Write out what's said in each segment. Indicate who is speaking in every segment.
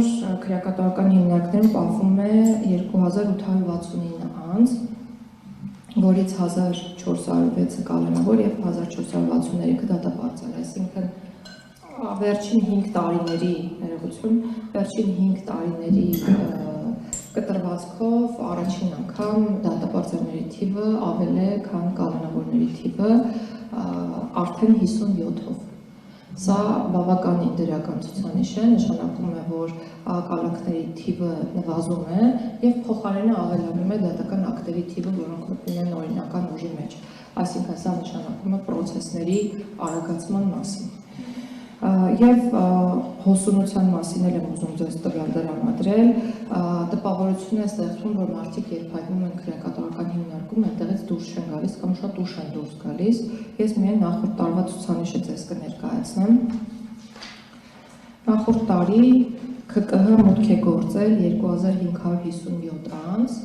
Speaker 1: այսօր քրեակատարական հիմնարկներում պահվում է 2869 անձ, որից 1406-ը կալանավոր եւ 1463-ը դատապարտել, այսինքն վերջին 5 տարիների ներողություն, վերջին 5 տարիների կտրվածքով առաջին անգամ դատապարտողների թիվը ավել է, քան կալանավորների թիվը, արդեն 57-ով։ Սա բավականին դրական ցուցանիշ է, նշանակում է, որ կալանքների թիվը նվազում է եւ փոխարենը ավելանում է դատական ակտերի թիվը, որոնք մտնում են օրինական ուժի մեջ։ Այսինքն սա նշանակում է պրոցեսների արագացման մասին։ Եվ հոսունության մասին եմ ուզում ձեզ տվյալ տրամադրել, տպավորություն է ստեղծվում, որ մարդիկ երբ հայտնում են քրեակատարական հիմնարկում, այնտեղից դուրս չեն գալիս կամ շատ ուշ են դուրս գալիս։ Ես միայն նախորդ տարվա ցուցանիշը ձեզ կներկայացնեմ։ Նախորդ տարի ՔԿՀ մուտք է գործել 2557 անձ,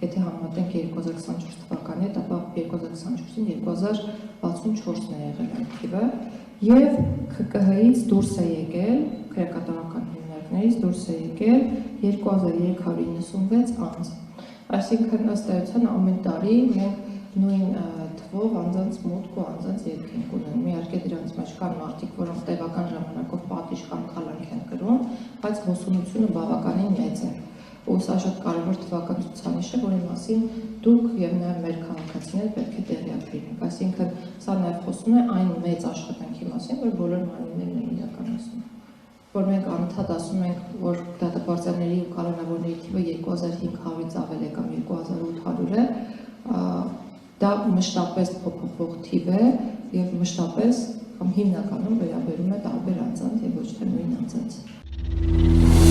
Speaker 1: եթե համատենք 2024 թվականի հետ, ապա 2024-ին 2064-ն է եղել այդ թիվը, եւ ՔԿՀ-ից դուրս է եկել, քրեակատարական հիմնարկներից դուրս է եկել 2396 անձ։ Այսինքն ըստ էության ամեն տարի մենք նույն թվով անձանց մուտք ու անձանց ելք ենք ունենում։ Իհարկե դրանց մեջ կան մարդիկ, որոնք տևական ժամանակով պատիժ կամ կալանք են կրում, բայց հոսունությունը բավականին մեծ է։ Ու սա շատ կարևոր թվական ցուցանիշ է, որի մասին դուք եւ նաեւ մեր քաղաքացիները պետք է տեղյակ լինեք։ Այսինքն սա նաեւ խոսում է այն մեծ աշխատանքի մասին, որ բոլոր մարմիններն են իրականացնում։ Որ մենք անընդհատ ասում ենք, որ դատապարտողների ու կալանավորների թիվը 2500-ից ավել է կամ 2800 է, դա մշտապես փոփոխվող թիվ է եւ մշտապես կամ հիմնականում վերաբերում է տարբեր անձանց եւ ոչ թե նույն անձանց։